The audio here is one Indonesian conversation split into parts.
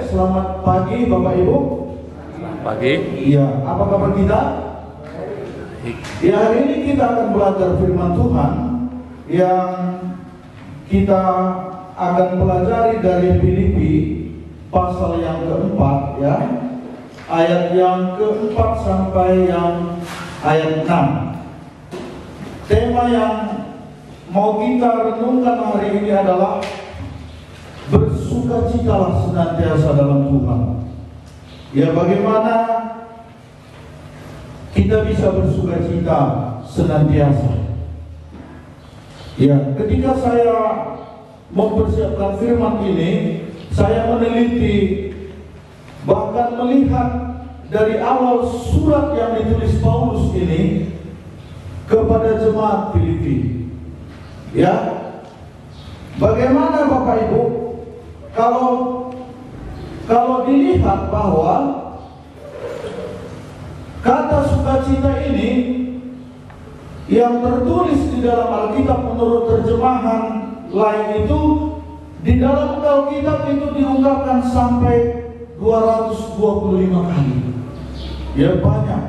selamat pagi Bapak Ibu. Pagi. Iya, apa kabar kita? Ya, hari ini kita akan belajar firman Tuhan yang kita akan pelajari dari Filipi pasal yang keempat, ya, ayat yang keempat sampai yang ayat 6. Tema yang mau kita renungkan hari ini adalah bersukacitalah senantiasa dalam Tuhan. Ya, bagaimana kita bisa bersukacita senantiasa? Ya, ketika saya mempersiapkan firman ini, saya meneliti, bahkan melihat dari awal surat yang ditulis Paulus ini kepada jemaat Filipi. Ya, bagaimana Bapak Ibu, kalau dilihat bahwa kata sukacita ini yang tertulis di dalam Alkitab menurut terjemahan lain itu, di dalam Alkitab itu diungkapkan sampai 225 kali. Ya, banyak.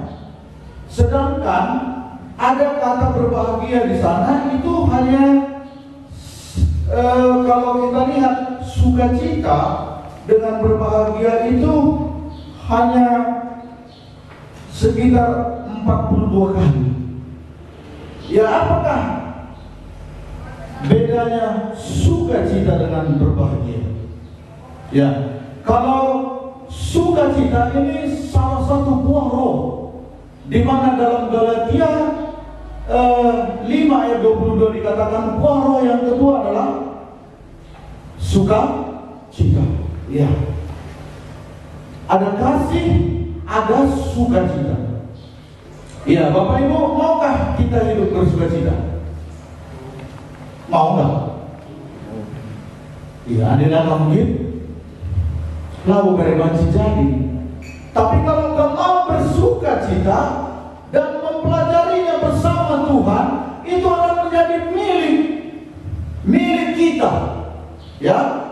Sedangkan ada kata berbahagia di sana itu hanya kalau kita lihat sukacita dengan berbahagia itu hanya sekitar 42 kali. Ya, apakah bedanya sukacita dengan berbahagia? Ya, kalau sukacita ini salah satu buah roh, di mana dalam Galatia 5 ayat 22 dikatakan buah roh yang kedua adalah sukacita. Ya, ada kasih, ada sukacita. Ya, Bapak Ibu, maukah kita hidup bersukacita? Mau nggak? Ya, ada mungkin lalu berevansi jadi. Tapi kalau engkau mau bersukacita dan mempelajarinya bersama Tuhan, itu akan menjadi milik kita. Ya.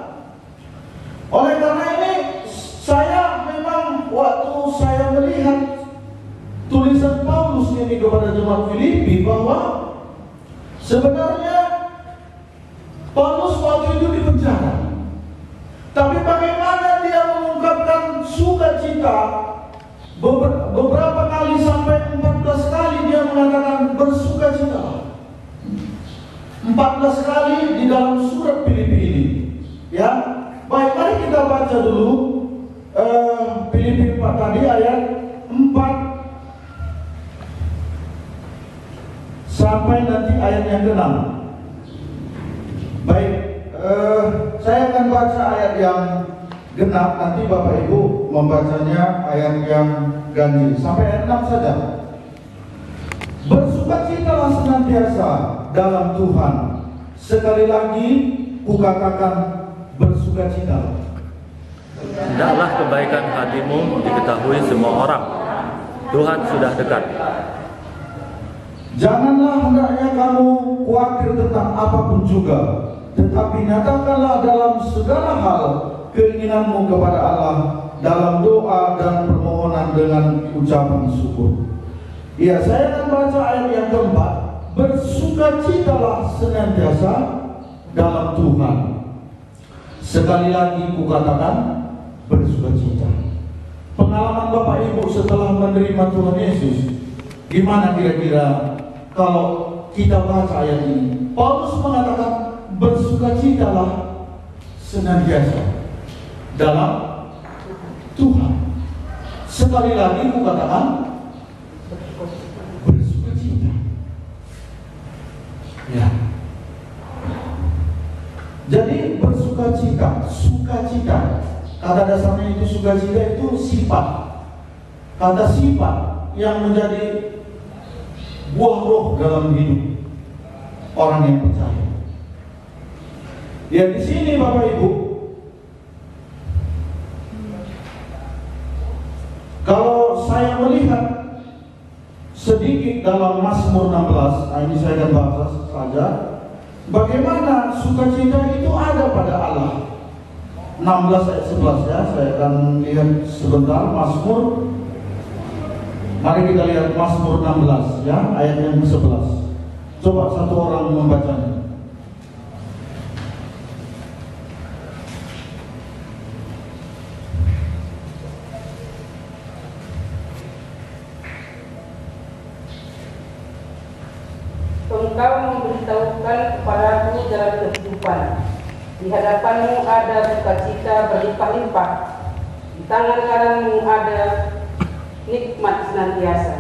Oleh karena ini, saya memang waktu saya melihat tulisan Paulus ini kepada jemaat Filipi bahwa sebenarnya Paulus waktu itu di penjara. Tapi bagaimana dia mengungkapkan sukacita? Beberapa kali sampai 14 kali dia mengatakan bersukacita. 14 kali di dalam surat Filipi ini. Ya, baik, mari kita baca dulu Filipi 4 tadi ayat 4 sampai nanti ayat yang ke-6. Baik, saya akan baca ayat yang genap, nanti Bapak Ibu membacanya ayat yang ganjil sampai ayat 6 saja. Bersukacitalah senantiasa dalam Tuhan. Sekali lagi kukatakan bersukacitalah. Hendaklah kebaikan hatimu diketahui semua orang. Tuhan sudah dekat. Janganlah hendaknya kamu khawatir tentang apapun juga, tetapi nyatakanlah dalam segala hal keinginanmu kepada Allah dalam doa dan permohonan dengan ucapan syukur. Ya, saya akan baca ayat yang keempat. Bersukacitalah senantiasa dalam Tuhan. Sekali lagi kukatakan bersukacita. Pengalaman Bapak Ibu setelah menerima Tuhan Yesus, gimana kira-kira kalau kita baca ayat ini? Paulus mengatakan bersukacitalah senantiasa dalam Tuhan. Sekali lagi kukatakan bersukacita. Ya. Jadi bersukacita, sukacita, kata dasarnya itu sukacita itu sifat. Kata sifat yang menjadi buah roh dalam hidup orang yang percaya. Ya, di sini Bapak Ibu, kalau saya melihat sedikit dalam Mazmur 16, ini saya akan baca saja, bagaimana sukacita itu ada pada Allah. 16 ayat 11 ya. Saya akan lihat sebentar Mazmur. Mari kita lihat Mazmur 16 ya, ayat yang ke-11. Coba satu orang membacanya. Engkau memberitahukan kepadaku jalan kehidupan. Di hadapanmu ada sukacita berlimpah-limpah. Di tangan kananmu ada nikmat senantiasa.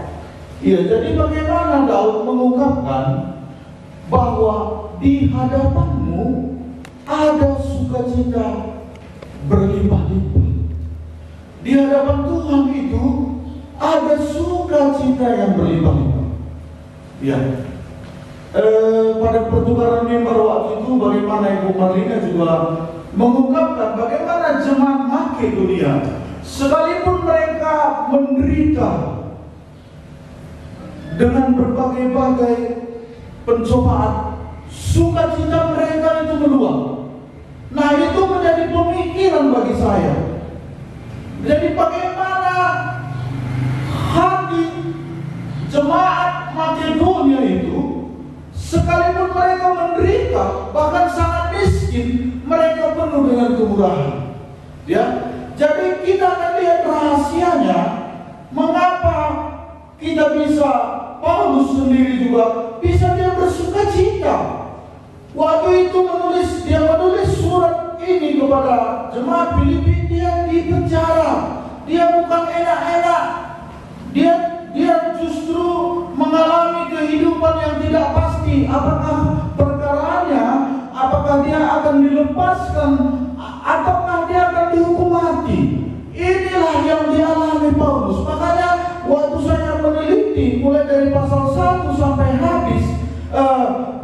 Iya, jadi bagaimana Daud mengungkapkan bahwa di hadapanmu ada sukacita berlimpah-limpah. Di hadapan Tuhan itu ada sukacita yang berlimpah-limpah. Ya. Pada pertukaran mimbar waktu itu, bagaimana Ibu Marlina juga mengungkapkan bagaimana jemaat Makedonia sekalipun mereka menderita dengan berbagai-bagai pencobaan, sukacita mereka itu meluap. Nah, itu menjadi pemikiran bagi saya. Jadi bagaimana hati jemaat Makedonia itu, sekalipun mereka menderita, bahkan sangat miskin, mereka penuh dengan kemurahan. Ya, jadi kita akan lihat rahasianya. Mengapa kita bisa, Paulus sendiri juga bisa dia bersukacita. Waktu itu dia menulis surat ini kepada jemaat Filipi, dia di penjara. Dia bukan enak-enak. Dia justru mengalami kehidupan yang tidak pasti. Apakah perkaranya, apakah dia akan dilepaskan, ataukah dia akan dihukum mati. Inilah yang dialami Paulus. Makanya waktu saya meneliti mulai dari pasal 1 sampai habis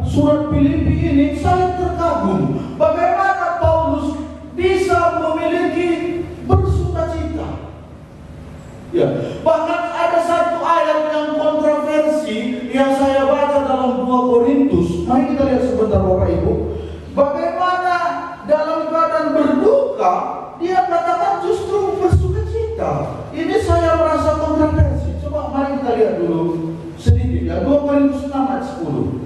surat Filipi ini, saya terkagum bagaimana Paulus bisa memiliki bersukacita. Ya, bahkan ada satu ayat yang kontroversi yang saya baca dalam 2 Korintus. Mari kita lihat sebentar Bapak Ibu. Bagaimana dalam keadaan berduka dia katakan justru bersukacita. Ini saya merasa kontroversi. Coba mari kita lihat dulu sedikit ya. 2 Korintus 6 ayat 10.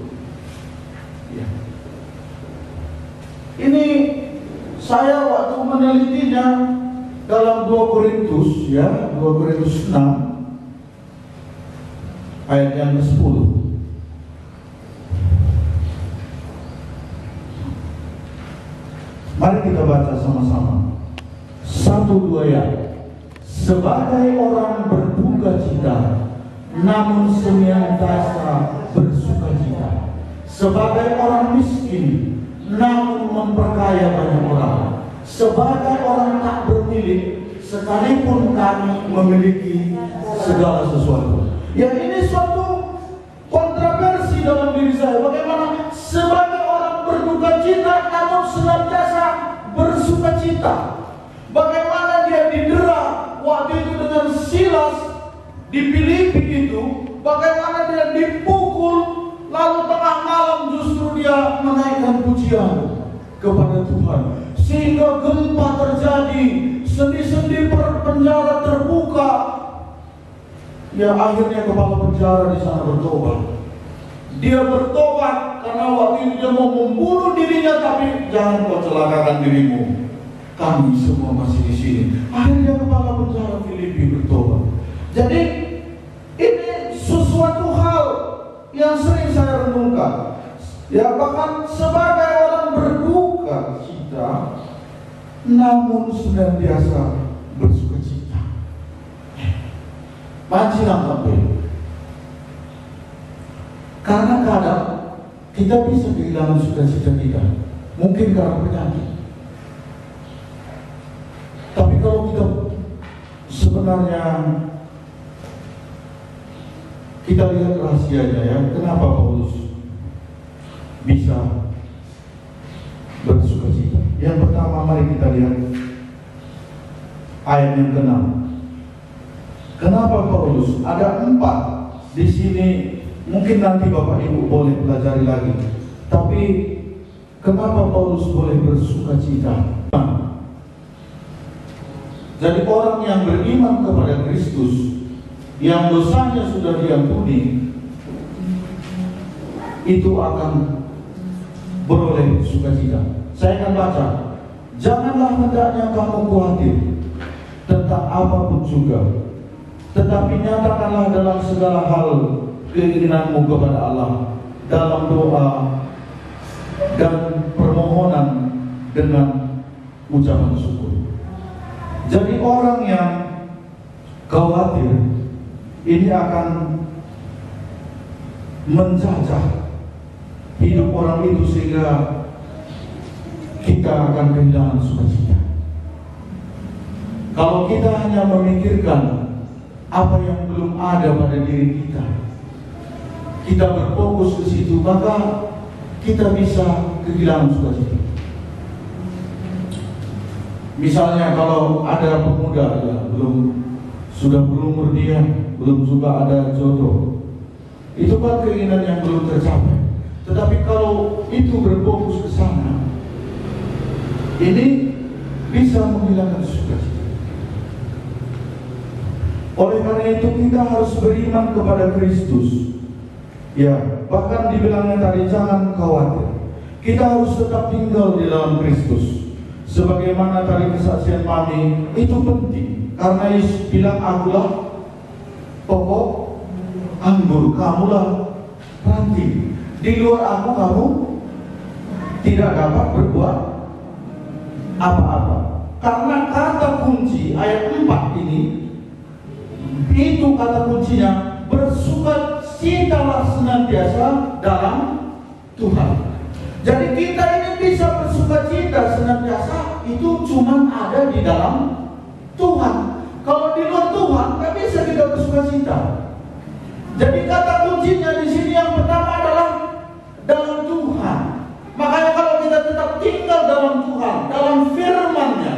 Ya. Ini saya waktu menelitinya dalam 2 Korintus ya, 2 Korintus 6 ayat yang ke-10. Mari kita baca sama-sama. 1-2 ya. Sebagai orang berduka cita, namun senantiasa bersukacita. Sebagai orang miskin, namun memperkaya banyak orang. Sebagai orang tak bermilik, sekalipun kami memiliki segala sesuatu. Ya, ini suatu kontroversi dalam diri saya. Bagaimana sebagai orang berduka cita namun senantiasa bersuka cita. Bagaimana dia didera waktu itu dengan Silas di Filipi itu. Bagaimana dia dipukul, lalu tengah malam justru dia menaikkan pujian kepada Tuhan. Sehingga gempa terjadi, sendi-sendi penjara terbuka. Ya, akhirnya kepala penjara di sana bertobat. Dia bertobat karena waktu itu dia mau membunuh dirinya, tapi jangan kau celakakan dirimu. Kami semua masih di sini. Akhirnya kepala penjara Filipi bertobat. Jadi ini sesuatu hal yang sering saya renungkan. Ya, bahkan sebagai orang berduka cita, namun senantiasa bersukacita. Majilah sampai. Karena kadang kita bisa kehilangan sukacita kita, mungkin karena penyakit. Tapi kalau kita sebenarnya kita lihat rahasianya ya, kenapa Paulus bisa bersukacita. Yang pertama, mari kita lihat ayat yang ke-6. Kenapa Paulus? Ada 4 di sini. Mungkin nanti Bapak Ibu boleh pelajari lagi. Tapi kenapa Paulus boleh bersukacita? Jadi orang yang beriman kepada Kristus, yang dosanya sudah diampuni, itu akan beroleh sukacita. Saya akan baca. Janganlah hendaknya kamu khawatir tentang apapun juga, tetapi nyatakanlah dalam segala hal keinginanmu kepada Allah dalam doa dan permohonan dengan ucapan syukur. Jadi orang yang khawatir ini akan menjajah hidup orang itu sehingga kita akan kehilangan sukacita. Kalau kita hanya memikirkan apa yang belum ada pada diri kita berfokus ke situ, maka kita bisa kehilangan sukacita. Misalnya kalau ada pemuda yang sudah berumur dia, belum juga ada jodoh, itu kan keinginan yang belum tercapai. Tetapi kalau itu berfokus ke sana, ini bisa menghilangkan sukacita. Oleh karena itu kita harus beriman kepada Kristus. Ya, bahkan dibilangnya tadi jangan khawatir. Kita harus tetap tinggal di dalam Kristus. Sebagaimana tadi kesaksian Mami, itu penting. Karena Yesus bilang, akulah pokok anggur, kamulah ranting. Di luar aku kamu tidak dapat berbuat apa-apa. Karena kata kunci ayat 4 ini, itu kata kuncinya, bersukacitalah senantiasa dalam Tuhan. Jadi kita ini bisa bersukacita senantiasa itu cuma ada di dalam Tuhan. Kalau di luar Tuhan nggak bisa kita bersukacita. Jadi kata kuncinya di sini yang pertama adalah dalam Tuhan. Makanya kalau kita tetap tinggal dalam Tuhan, dalam firman-Nya,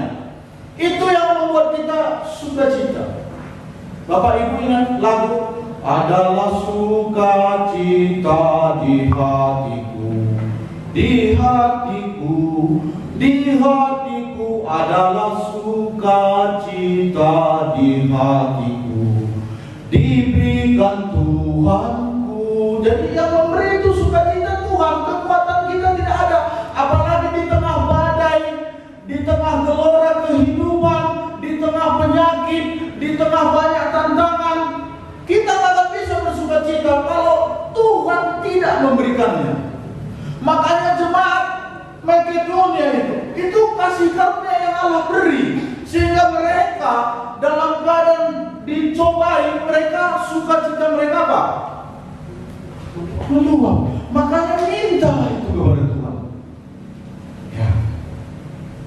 itu yang membuat kita sukacita. Bapak Ibu ingat lagu adalah sukacita di hatiku, di hatiku, di hatiku adalah sukacita di hatiku, diberikan Tuhanku. Jadi yang memberi itu sukacita Tuhan. Kekuatan kita tidak ada, apalagi di tengah badai, di tengah gelora kehidupan, di tengah penyakit, di tengah banyak tantangan. Kita tidak bisa bersukacita kalau Tuhan tidak memberikannya. Makanya jemaat Makedonia itu kasih karunia yang Allah beri, sehingga mereka dalam keadaan dicobai, mereka sukacita mereka apa? Meluap. Makanya minta itu kepada Tuhan. Ya,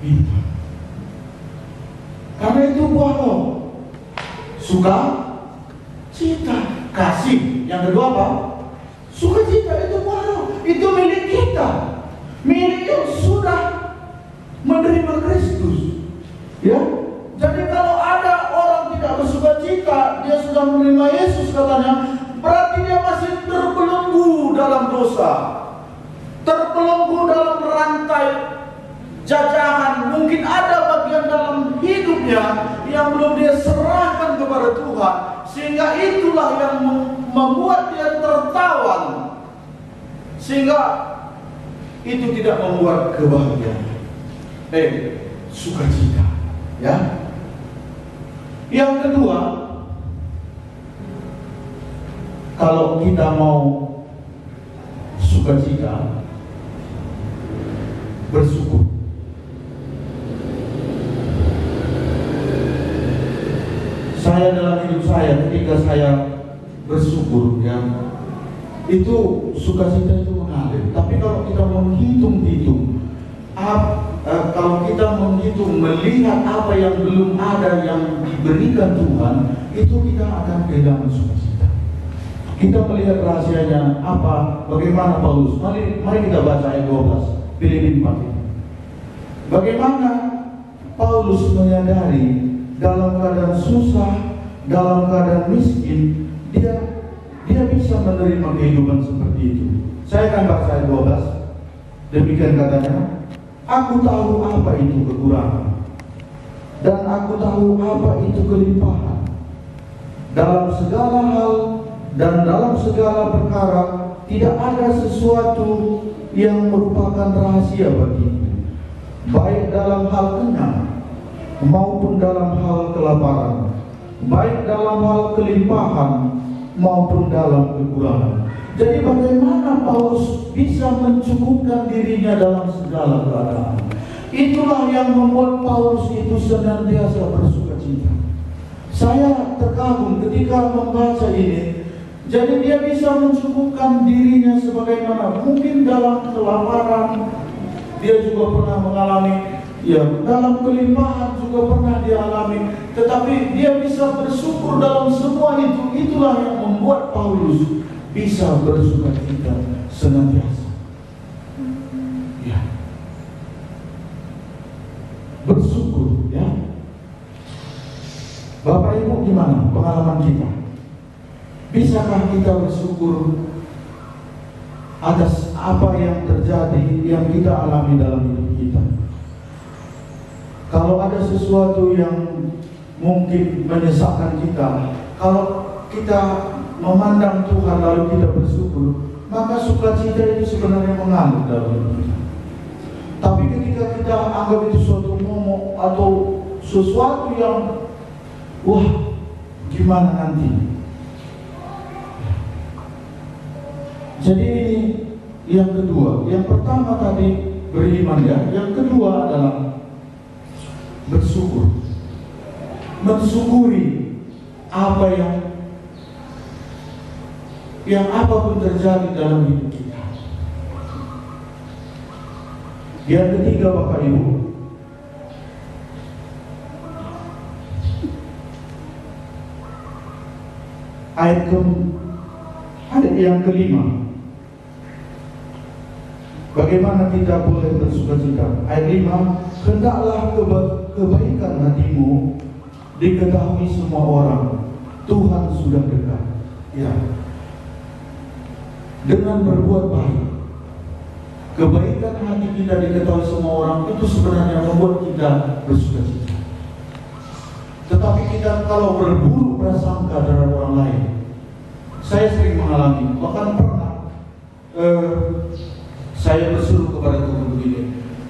minta. Karena itu buah roh. Sukacita, kasih. Yang kedua apa? Sukacita itu buah roh. Itu milik kita, milik yang sudah menerima Kristus. Ya, jadi kalau ada orang tidak bersukacita, dia sudah menerima Yesus katanya, berarti dia masih terbelenggu dalam dosa, terbelenggu dalam rantai jajahan. Mungkin ada bagian dalam hidupnya yang belum dia serahkan kepada Tuhan, sehingga itulah yang membuat dia tertawan, sehingga itu tidak membuat kebahagiaan, sukacita. Ya. Yang kedua, kalau kita mau sukacita, bersyukur. Saya dalam hidup saya, ketika saya bersyukur, ya, itu sukacita itu mengalir. Tapi kalau kita menghitung-hitung, kalau kita menghitung, melihat apa yang belum ada yang diberikan Tuhan, itu kita akan kehilangan sukacita. Kita melihat rahasianya apa, bagaimana Paulus. Mari kita baca ayat 12 Filipi 4 ini. Bagaimana Paulus menyadari dalam keadaan susah, dalam keadaan miskin, dia bisa menerima kehidupan seperti itu. Saya akan baca ayat 12. Demikian katanya, aku tahu apa itu kekurangan, dan aku tahu apa itu kelimpahan. Dalam segala hal dan dalam segala perkara tidak ada sesuatu yang merupakan rahasia bagiku, baik dalam hal kenyang maupun dalam hal kelaparan, baik dalam hal kelimpahan maupun dalam kekurangan. Jadi bagaimana Paulus bisa mencukupkan dirinya dalam segala keadaan? Itulah yang membuat Paulus itu senantiasa bersukacita. Saya terkagum ketika membaca ini. Jadi dia bisa mencukupkan dirinya sebagaimana mungkin dalam kelaparan dia juga pernah mengalami, ya dalam kelimpahan juga pernah dialami, tetapi dia bisa bersyukur dalam semua itu. Itulah yang membuat Paulus bisa bersukacita senantiasa. Ya, bersyukur ya. Bapak Ibu, gimana pengalaman kita? Bisakah kita bersyukur atas apa yang terjadi, yang kita alami dalam hidup kita? Kalau ada sesuatu yang mungkin menyesakkan kita, kalau kita memandang Tuhan lalu kita bersyukur, maka sukacita itu sebenarnya mengalir dalam hidup kita. Tapi ketika kita anggap itu suatu momok atau sesuatu yang wah, gimana nanti? Jadi ini yang kedua. Yang pertama tadi beriman ya. Yang kedua adalah bersyukur. Mensyukuri apa yang apapun terjadi dalam hidup kita. Yang ketiga Bapak Ibu, ayat yang kelima. Bagaimana kita boleh bersukacita? Ayat 5, hendaklah kebaikan hatimu diketahui semua orang, Tuhan sudah dekat. Ya, dengan berbuat baik, kebaikan hati kita diketahui semua orang, itu sebenarnya membuat kita bersukacita. Tetapi kita kalau berburuk prasangka terhadap orang lain, saya sering mengalami, bahkan pernah saya berseru kepada Tuhan begini,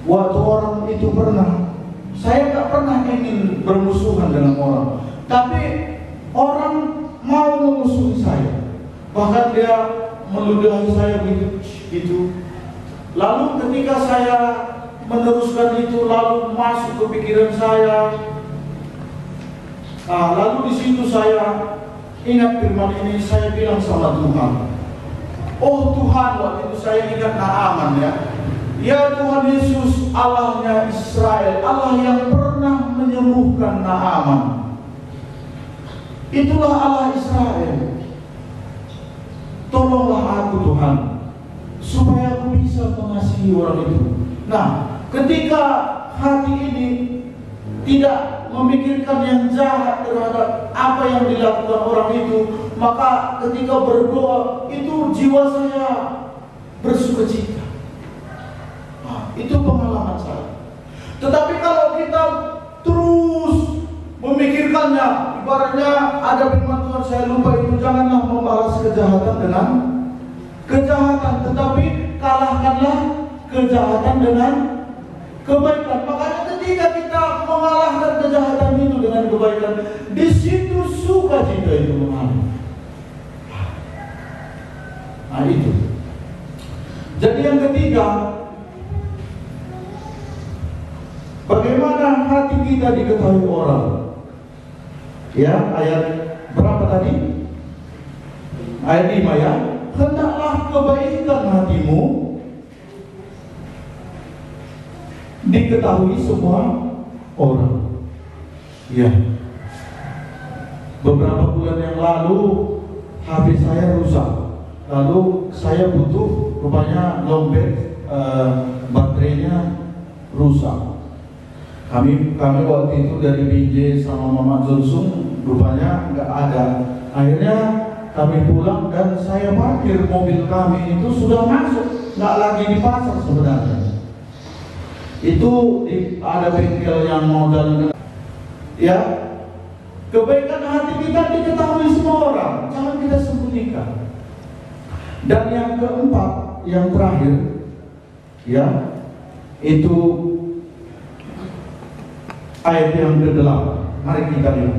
waktu orang itu pernah, saya tak pernah ingin bermusuhan dengan orang, tapi orang mau memusuhi saya, bahkan dia meludahi saya begitu. Lalu ketika saya meneruskan itu, lalu masuk ke pikiran saya, lalu di situ saya ingat firman ini, saya bilang sama Tuhan, oh Tuhan, waktu itu saya ingat Naaman ya. Ya Tuhan Yesus, Allahnya Israel, Allah yang pernah menyembuhkan Naaman. Itulah Allah Israel. Tolonglah aku Tuhan, supaya aku bisa mengasihi orang itu. Nah, ketika hati ini tidak memikirkan yang jahat terhadap apa yang dilakukan orang itu, maka ketika berdoa itu jiwa saya bersukacita. Nah, itu pengalaman saya. Tetapi kalau kita terus memikirkannya, ibaratnya ada firman Tuhan, saya lupa itu, janganlah membalas kejahatan dengan kejahatan, tetapi kalahkanlah kejahatan dengan kebaikan. Makanya ketika kita mengalahkan kejahatan itu dengan kebaikan, di situ sukacita itu mengalir. Nah itu. Jadi yang ketiga, bagaimana hati kita diketahui orang. Ya, ayat berapa tadi? Ayat 5 ya. Hendaklah kebaikan hatimu diketahui semua orang. Ya. Beberapa bulan yang lalu HP saya rusak. Lalu saya butuh, rupanya lowbat, baterainya rusak. Kami waktu itu dari BJ sama Mama Johnson rupanya nggak ada. Akhirnya kami pulang dan saya parkir mobil kami itu sudah masuk, nggak lagi di pasar sebenarnya. Itu ada bengkel yang modal. Ya, kebaikan hati kita diketahui semua orang, jangan kita sembunyikan. Dan yang keempat, yang terakhir, ya, itu ayat yang ke-8. Mari kita lihat.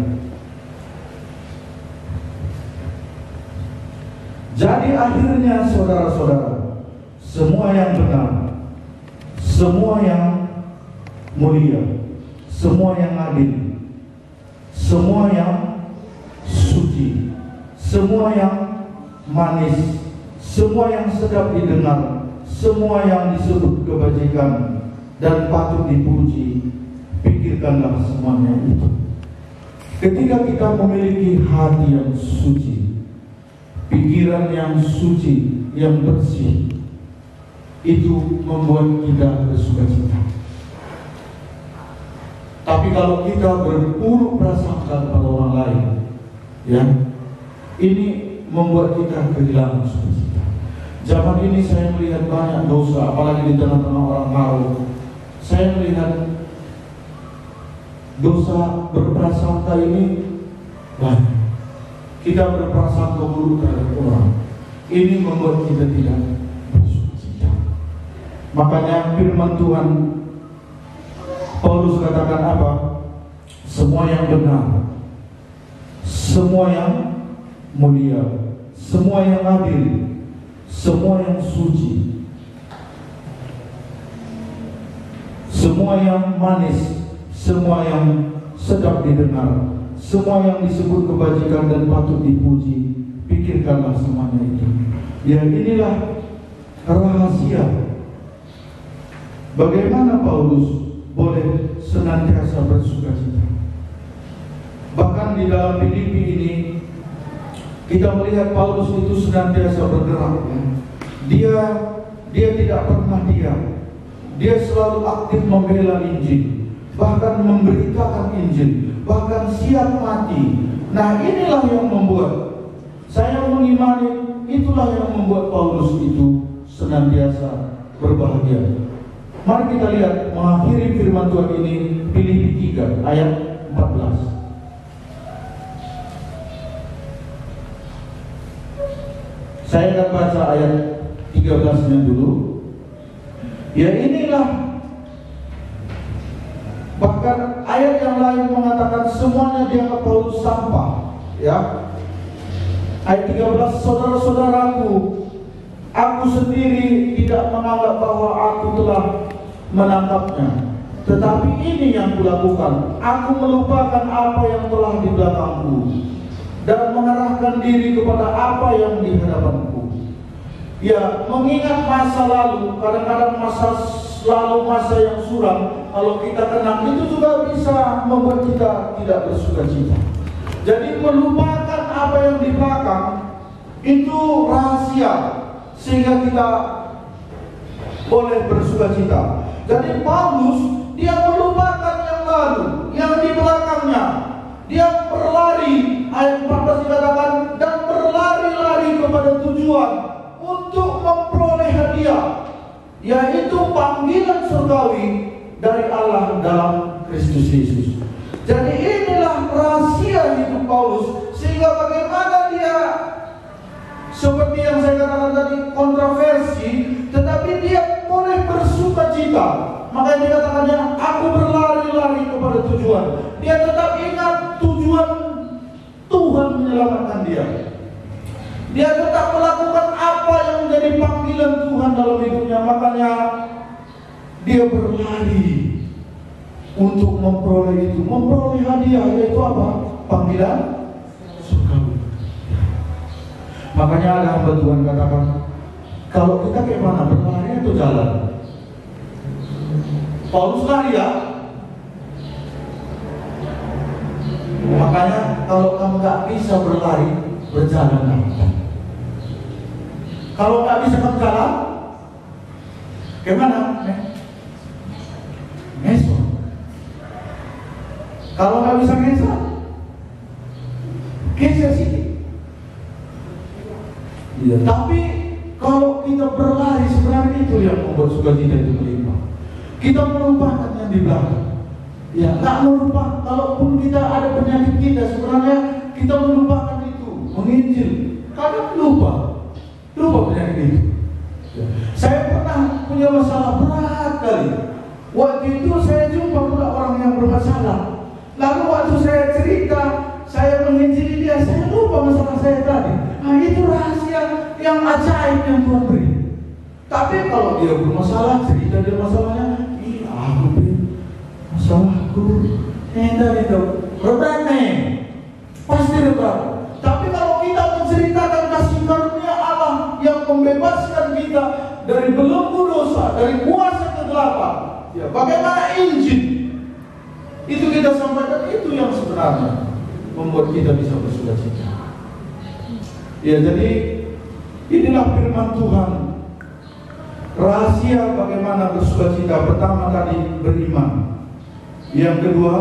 Jadi akhirnya saudara-saudara, semua yang benar, semua yang mulia, semua yang adil, semua yang suci, semua yang manis, semua yang sedap didengar, semua yang disebut kebajikan dan patut dipuji, pikirkanlah semuanya itu. Ketika kita memiliki hati yang suci, pikiran yang suci, yang bersih, itu membuat kita bersukacita. Tapi kalau kita berburuk prasangka kepada orang lain, ya, ini membuat kita kehilangan sukacita. Zaman ini saya melihat banyak dosa, apalagi di tengah-tengah orang baru. Saya melihat dosa berprasangka ini banyak. Kita berprasangka buruk terhadap orang. Ini membuat kita tidak bersukacita. Makanya firman Tuhan Paulus katakan apa? Semua yang benar, semua yang mulia, semua yang adil, semua yang suci, semua yang manis, semua yang sedap didengar, semua yang disebut kebajikan dan patut dipuji, pikirkanlah semuanya itu. Ya, inilah rahasia bagaimana Paulus boleh senantiasa bersukacita. Bahkan di dalam Filipi ini kita melihat Paulus itu senantiasa bergerak. Dia tidak pernah diam. Dia selalu aktif membela Injil, bahkan memberitakan Injil, bahkan siap mati. Nah, inilah yang membuat saya mengimani, itulah yang membuat Paulus itu senantiasa berbahagia. Mari kita lihat mengakhiri firman Tuhan ini, Filipi 3 ayat 14. Saya akan baca ayat 13-nya dulu. Ya, inilah, bahkan ayat yang lain mengatakan semuanya dianggap Paulus sampah. Ya, ayat 13, saudara-saudaraku, aku sendiri tidak menganggap bahwa aku telah menangkapnya, tetapi ini yang kulakukan, aku melupakan apa yang telah di belakangku dan mengarahkan diri kepada apa yang di hadapanku. Ya, mengingat masa lalu, kadang-kadang masa lalu, masa yang suram, kalau kita kenang itu juga bisa membuat kita tidak bersukacita. Jadi melupakan apa yang di belakang itu rahasia, sehingga kita boleh bersukacita. Jadi Paulus, dia melupakan yang lalu, yang di belakangnya. Dia berlari, ayat 14 dikatakan, dan berlari-lari kepada tujuan untuk memperoleh hadiah, yaitu panggilan surgawi dari Allah dalam Kristus Yesus. Jadi inilah rahasia hidup Paulus, sehingga bagaimana dia, seperti yang saya katakan tadi, kontroversi, tetapi dia boleh bersukacita. Makanya dikatakannya, aku berlari-lari kepada tujuan. Dia tetap ingat tujuan Tuhan menyelamatkan dia. Dia tetap melakukan apa yang menjadi panggilan Tuhan dalam hidupnya. Makanya dia berlari untuk memperoleh itu, memperoleh hadiah, yaitu apa? Panggilan surgawi. Makanya ada hamba Tuhan katakan, kalau kita kayak mana, berlari atau jalan? Paulus lari, ya. Makanya kalau kamu nggak bisa berlari, berjalan. Kalau nggak bisa berjalan, gimana? Ngesot. Kalau nggak bisa ngesot, geser sedikit. Ya, tapi kalau kita berlari, sebenarnya itu yang membuat sukacita itu melimpah. Kita melupakan yang di belakang. Ya, nggak melupakan. Kalaupun kita ada penyakit kita, sebenarnya kita melupakan itu, menginjil. Kadang lupa penyakit itu. Ya. Saya pernah punya masalah berat kali. Waktu itu saya jumpa pula orang yang bermasalah. Lalu waktu saya cerita, saya menginjili dia, saya lupa masalah saya tadi. Nah, itu rahasia yang ajaib yang Tuhan beri. Tapi kalau dia bermasalah, cerita dia masalahnya, aku beri masalahku, itu berat nih, pasti berat. Tapi kalau kita menceritakan kasih karunia Allah yang membebaskan kita dari belenggu dosa, dari kuasa kegelapan, ya bagaimana Injil itu kita sampaikan, itu yang sebenarnya membuat kita bisa bersukacita. Ya, jadi inilah firman Tuhan. Rahasia bagaimana bersukacita, pertama tadi beriman. Yang kedua,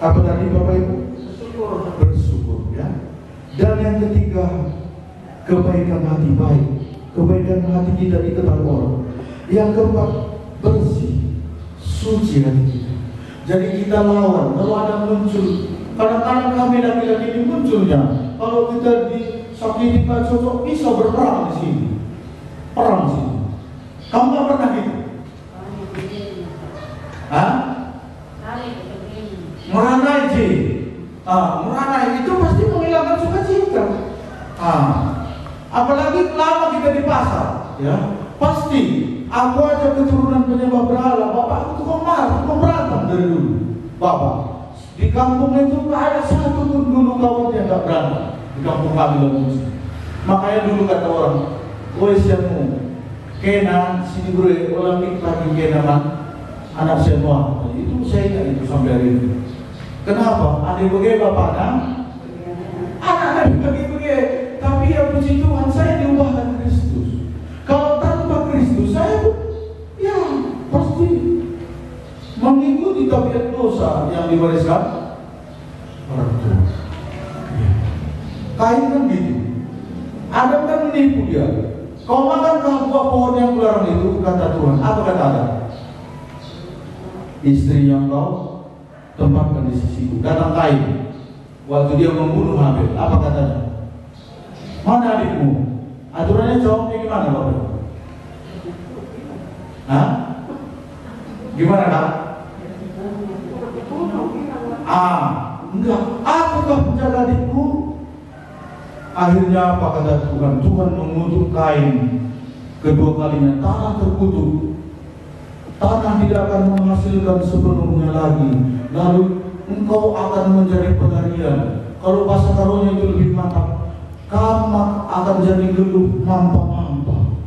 apa tadi Bapak Ibu? Bersyukur, ya. Dan yang ketiga, kebaikan hati baik. Kebaikan hati kita diketahui orang. Yang keempat, bersih, suci hati kita. Jadi kita lawan. Kalau ada muncul, kadang-kadang kami laki-laki ini munculnya. Kalau kita disakiti tak cocok, bisa berperang di sini. Perang sih. Kamu nggak pernah gitu? Hah? Meranai je. Meranai itu pasti menghilangkan sukacita. Apalagi lama kita di pasar, ya pasti. Aku aja keturunan penyembah berhala. Bapak itu marah, berantem dari dulu. Bapak di kampung itu nggak ada satu pun dulu kawan yang nggak berantem di kampung kami loh. Makanya dulu kata orang, siamu kena sini bro, orang lagi kena man anak semua. Itu saya ingat itu sampai hari ini. Kenapa? Ada begitu bapaknya, anak begitu. Tapi ya puji Tuhan, saya diubahkan Kristus. Kalau tanpa Kristus, saya pun ya pasti mengikuti tabiat dosa yang diwariskan orang tua. Kain kan gitu. Adam kan menipu dia. Kau makan buah pohon yang dilarang itu, kata Tuhan. Apa kata Adam? Istri yang kau tempatkan di sisiku. Datang Kain. Waktu dia membunuh Habel, apa katanya? Mana adikmu? Aturannya jawabnya gimana Bapak? Hah? Gimana Kak? Enggak. Apakah menjaga adikku? Akhirnya apa kata Tuhan? Tuhan mengutuk Kain kedua kalinya. Tanah terkutuk. Tanah tidak akan menghasilkan sepenuhnya lagi. Lalu engkau akan menjadi pelarian. Kalau bahasa karunia itu lebih mantap. Kamu akan jadi geluh mampa-mampa.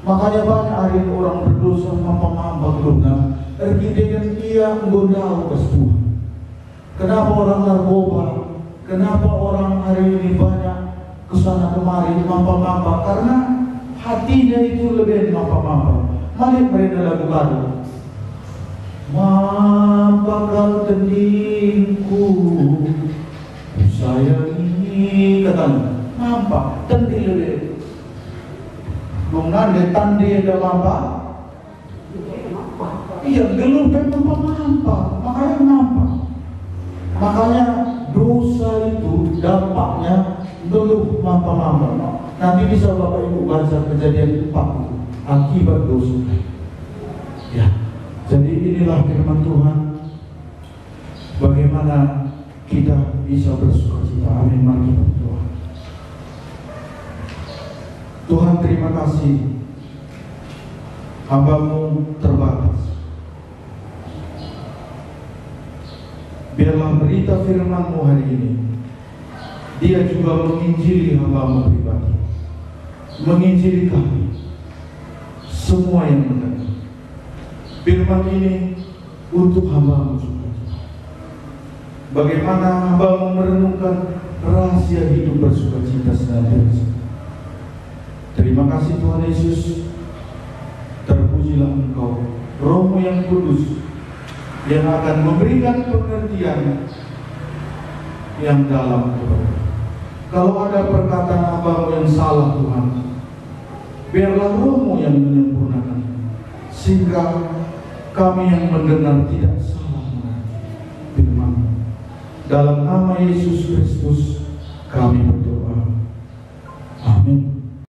Makanya banyak hari orang berdosa mampa-mampa geluhnya. Ergidekan dia menggondau ke Tuhan. Kenapa orang narkoba? Kenapa orang hari ini banyak kesana kemari mampa-mampa? Karena hatinya itu lebih mampa-mampa. Mari mereka lagu baru. Mampa kau tendingku, sayangi, katanya. Mampa, tendil lebih. Mengenai tandi ada mampa. Iya, geluh mampa-mampa. Makanya mampa. Makanya dosa itu dampaknya geluh mampa-mampa. Nanti bisa Bapak Ibu baca Kejadian 4 itu. Akibat dosa. Ya, jadi inilah firman Tuhan. Bagaimana kita bisa bersukacita. Amin. Mari kita berdoa. Tuhan, terima kasih. Hamba-Mu terbatas. Biarlah berita firman-Mu hari ini, dia juga menginjili hamba-Mu pribadi, menginjili kami semua yang mendengar. Firman ini untuk hamba-Mu juga. Bagaimana hamba-Mu merenungkan rahasia hidup bersukacita senantiasa. Terima kasih Tuhan Yesus. Terpujilah Engkau, Roh-Mu yang kudus, yang akan memberikan pengertian yang dalam kepada. Kalau ada perkataan hamba-Mu yang salah Tuhan, biarlah Roh-Mu yang menyempurnakan, sehingga kami yang mendengar tidak salah mengerti firman. Dalam nama Yesus Kristus kami berdoa.